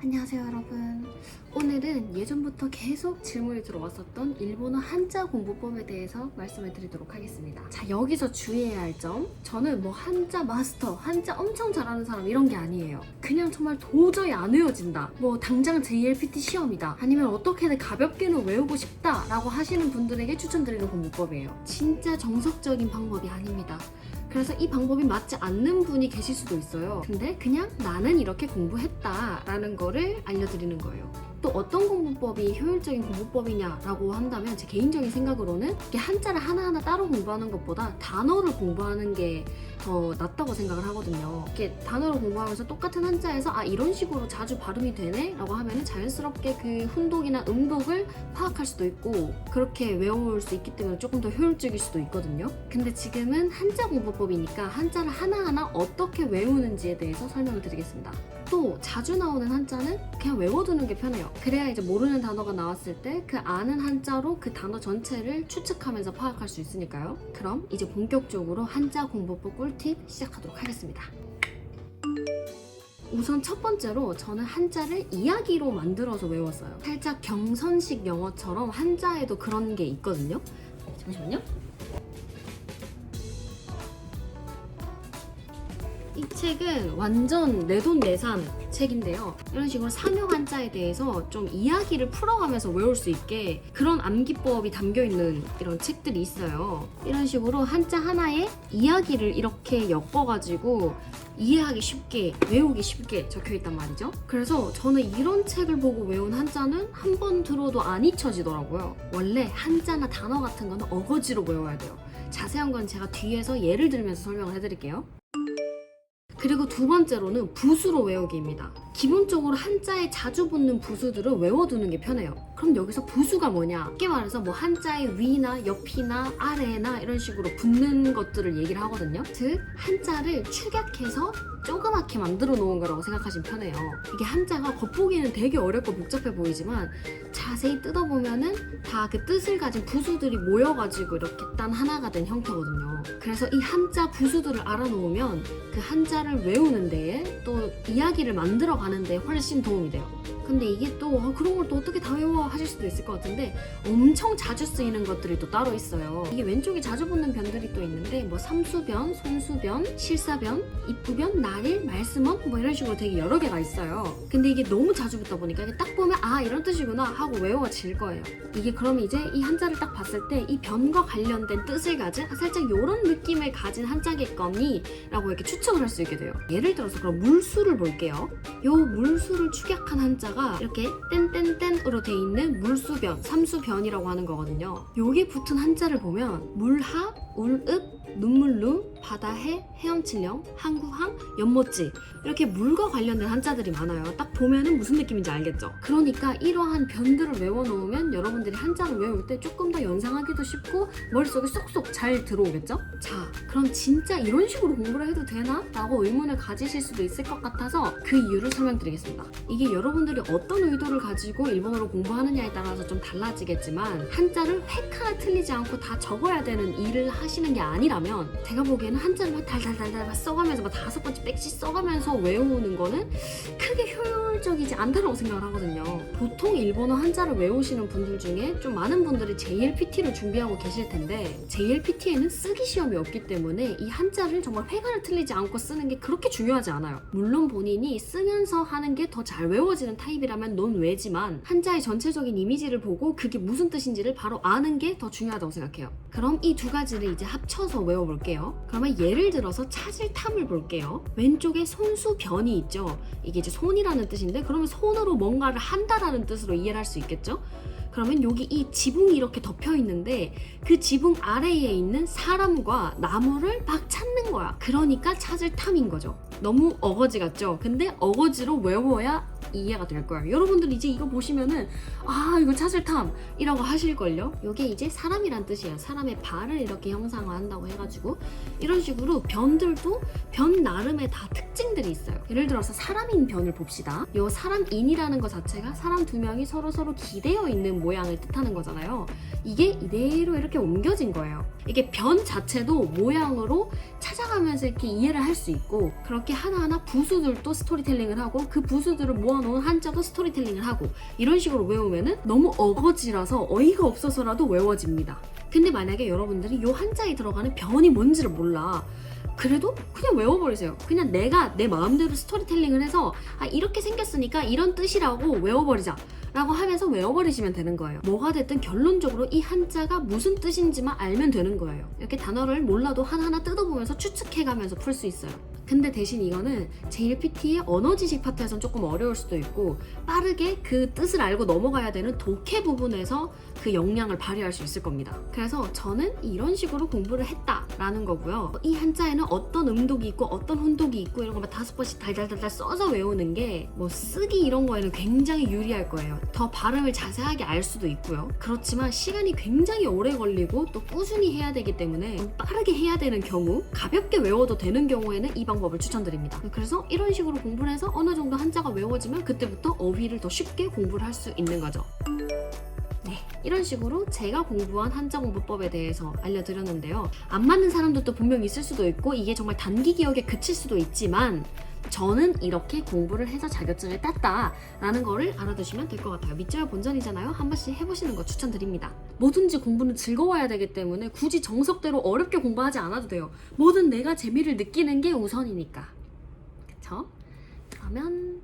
안녕하세요 여러분. 오늘은 예전부터 계속 질문이 들어왔었던 일본어 한자 공부법에 대해서 말씀을 드리도록 하겠습니다. 자, 여기서 주의해야 할 점, 저는 뭐 한자 마스터, 한자 엄청 잘하는 사람 이런 게 아니에요. 그냥 정말 도저히 안 외워진다, 뭐 당장 JLPT 시험이다, 아니면 어떻게든 가볍게는 외우고 싶다 라고 하시는 분들에게 추천드리는 공부법이에요. 진짜 정석적인 방법이 아닙니다. 그래서 이 방법이 맞지 않는 분이 계실 수도 있어요. 근데 그냥 나는 이렇게 공부했다 라는 거를 알려드리는 거예요. 또 어떤 공부법이 효율적인 공부법이냐라고 한다면 제 개인적인 생각으로는 이렇게 한자를 하나하나 따로 공부하는 것보다 단어를 공부하는 게 더 낫다고 생각을 하거든요. 이렇게 단어를 공부하면서 똑같은 한자에서 이런 식으로 자주 발음이 되네? 라고 하면 자연스럽게 그 훈독이나 음독을 파악할 수도 있고 그렇게 외울 수 있기 때문에 조금 더 효율적일 수도 있거든요. 근데 지금은 한자 공부법이니까 한자를 하나하나 어떻게 외우는지에 대해서 설명을 드리겠습니다. 또 자주 나오는 한자는 그냥 외워두는 게 편해요. 그래야 이제 모르는 단어가 나왔을 때 그 아는 한자로 그 단어 전체를 추측하면서 파악할 수 있으니까요. 그럼 이제 본격적으로 한자 공부법 꿀팁 시작하도록 하겠습니다. 우선 첫 번째로 저는 한자를 이야기로 만들어서 외웠어요. 살짝 경선식 영어처럼 한자에도 그런 게 있거든요. 잠시만요. 이 책은 완전 내돈내산 책인데요. 이런 식으로 상용 한자에 대해서 좀 이야기를 풀어가면서 외울 수 있게 그런 암기법이 담겨있는 이런 책들이 있어요. 이런 식으로 한자 하나에 이야기를 이렇게 엮어가지고 이해하기 쉽게, 외우기 쉽게 적혀있단 말이죠. 그래서 저는 이런 책을 보고 외운 한자는 한 번 들어도 안 잊혀지더라고요. 원래 한자나 단어 같은 거는 어거지로 외워야 돼요. 자세한 건 제가 뒤에서 예를 들면서 설명을 해드릴게요. 그리고 두 번째로는 부수로 외우기입니다. 기본적으로 한자에 자주 붙는 부수들을 외워두는 게 편해요. 그럼 여기서 부수가 뭐냐? 쉽게 말해서 뭐 한자의 위나 옆이나 아래나 이런 식으로 붙는 것들을 얘기를 하거든요. 즉 한자를 축약해서 조그맣게 만들어 놓은 거라고 생각하시면 편해요. 이게 한자가 겉보기에는 되게 어렵고 복잡해 보이지만 자세히 뜯어보면은 다 그 뜻을 가진 부수들이 모여가지고 이렇게 단 하나가 된 형태거든요. 그래서 이 한자 부수들을 알아놓으면 그 한자를 외우는 데에 또 이야기를 만들어 가는 데 훨씬 도움이 돼요. 근데 이게 또 그런 걸 또 어떻게 다 외워 하실 수도 있을 것 같은데 엄청 자주 쓰이는 것들이 또 따로 있어요. 이게 왼쪽에 자주 붙는 변들이 또 있는데 뭐 삼수변, 손수변, 실사변, 입구변, 날일, 말씀원 뭐 이런 식으로 되게 여러 개가 있어요. 근데 이게 너무 자주 붙다 보니까 이게 딱 보면 이런 뜻이구나 하고 외워질 거예요. 이게 그럼 이제 이 한자를 딱 봤을 때 이 변과 관련된 뜻을 가진 살짝 이런 느낌을 가진 한자겠거니 라고 이렇게 추측을 할 수 있게 돼요. 예를 들어서 그럼 물수를 볼게요. 요 물수를 축약한 한자가 이렇게 땡땡땡으로 돼 있는 물수변, 삼수변이라고 하는 거거든요. 요게 붙은 한자를 보면 물하, 울읍, 눈물루, 바다해, 헤엄칠령, 항구항, 연못지 이렇게 물과 관련된 한자들이 많아요. 딱 보면은 무슨 느낌인지 알겠죠? 그러니까 이러한 변들을 외워놓으면 여러분들이 한자를 외울 때 조금 더 연상하기도 쉽고 머릿속에 쏙쏙 잘 들어오겠죠? 자, 그럼 진짜 이런 식으로 공부를 해도 되나? 라고 의문을 가지실 수도 있을 것 같아서 그 이유를 설명드리겠습니다. 이게 여러분들이 어떤 의도를 가지고 일본어를 공부하느냐에 따라서 좀 달라지겠지만 한자를 획 하나 틀리지 않고 다 적어야 되는 일을 하시는 게 아니라면 제가 보기에는 한자를 막 달달달달 써가면서 막 5번째 빽씩 써가면서 외우는 거는 크게 효율적이지 않다고 생각을 하거든요. 보통 일본어 한자를 외우시는 분들 중에 좀 많은 분들이 JLPT를 준비하고 계실 텐데 JLPT에는 쓰기 시험이 없기 때문에 이 한자를 정말 획을 틀리지 않고 쓰는 게 그렇게 중요하지 않아요. 물론 본인이 쓰면서 하는 게 더 잘 외워지는 타입이라면 논외지만 한자의 전체적인 이미지를 보고 그게 무슨 뜻인지를 바로 아는 게 더 중요하다고 생각해요. 그럼 이 두 가지를 이제 합쳐서 외워볼게요. 그러면 예를 들어서 찾을탐을 볼게요. 왼쪽에 손수변이 있죠. 이게 이제 손이라는 뜻인데 그러면 손으로 뭔가를 한다라는 뜻으로 이해를 할 수 있겠죠? 그러면 여기 이 지붕이 이렇게 덮여 있는데 그 지붕 아래에 있는 사람과 나무를 막 찾는 거야. 그러니까 찾을 탐인 거죠. 너무 어거지 같죠? 근데 어거지로 외워야 이해가 될 거예요. 여러분들 이제 이거 보시면은 이거 찾을 탐이라고 하실걸요? 이게 이제 사람이란 뜻이에요. 사람의 발을 이렇게 형상화한다고 해가지고 이런 식으로 변들도 변 나름의 다 특징들이 있어요. 예를 들어서 사람인 변을 봅시다. 이 사람인이라는 것 자체가 사람 두 명이 서로 기대어 있는 모양을 뜻하는 거잖아요. 이게 이대로 이렇게 옮겨진 거예요. 이게 변 자체도 모양으로 찾아가면서 이렇게 이해를 할 수 있고 그렇게 하나하나 부수들도 스토리텔링을 하고 그 부수들을 모아 적어놓은 한자도 스토리텔링을 하고 이런 식으로 외우면은 너무 어거지라서 어이가 없어서라도 외워집니다. 근데 만약에 여러분들이 요 한자에 들어가는 변이 뭔지를 몰라. 그래도 그냥 외워버리세요. 그냥 내가 내 마음대로 스토리텔링을 해서 이렇게 생겼으니까 이런 뜻이라고 외워버리자 라고 하면서 외워버리시면 되는 거예요. 뭐가 됐든 결론적으로 이 한자가 무슨 뜻인지만 알면 되는 거예요. 이렇게 단어를 몰라도 하나하나 뜯어보면서 추측해가면서 풀 수 있어요. 근데 대신 이거는 JLPT의 언어 지식 파트에선 조금 어려울 수도 있고 빠르게 그 뜻을 알고 넘어가야 되는 독해 부분에서 그 역량을 발휘할 수 있을 겁니다. 그래서 저는 이런 식으로 공부를 했다라는 거고요. 이 한자에는 어떤 음독이 있고 어떤 혼독이 있고 이런 거 5번씩 달달달달 써서 외우는 게 뭐 쓰기 이런 거에는 굉장히 유리할 거예요. 더 발음을 자세하게 알 수도 있고요. 그렇지만 시간이 굉장히 오래 걸리고 또 꾸준히 해야 되기 때문에 빠르게 해야 되는 경우, 가볍게 외워도 되는 경우에는 이 방법을 추천드립니다. 그래서 이런 식으로 공부를 해서 어느 정도 한자가 외워지면 그때부터 어휘를 더 쉽게 공부를 할 수 있는 거죠. 네, 이런 식으로 제가 공부한 한자 공부법에 대해서 알려드렸는데요. 안 맞는 사람들도 분명 있을 수도 있고 이게 정말 단기 기억에 그칠 수도 있지만 저는 이렇게 공부를 해서 자격증을 땄다라는 거를 알아두시면 될 것 같아요. 믿지마 본전이잖아요. 한 번씩 해보시는 거 추천드립니다. 뭐든지 공부는 즐거워야 되기 때문에 굳이 정석대로 어렵게 공부하지 않아도 돼요. 뭐든 내가 재미를 느끼는 게 우선이니까. 그쵸? 그러면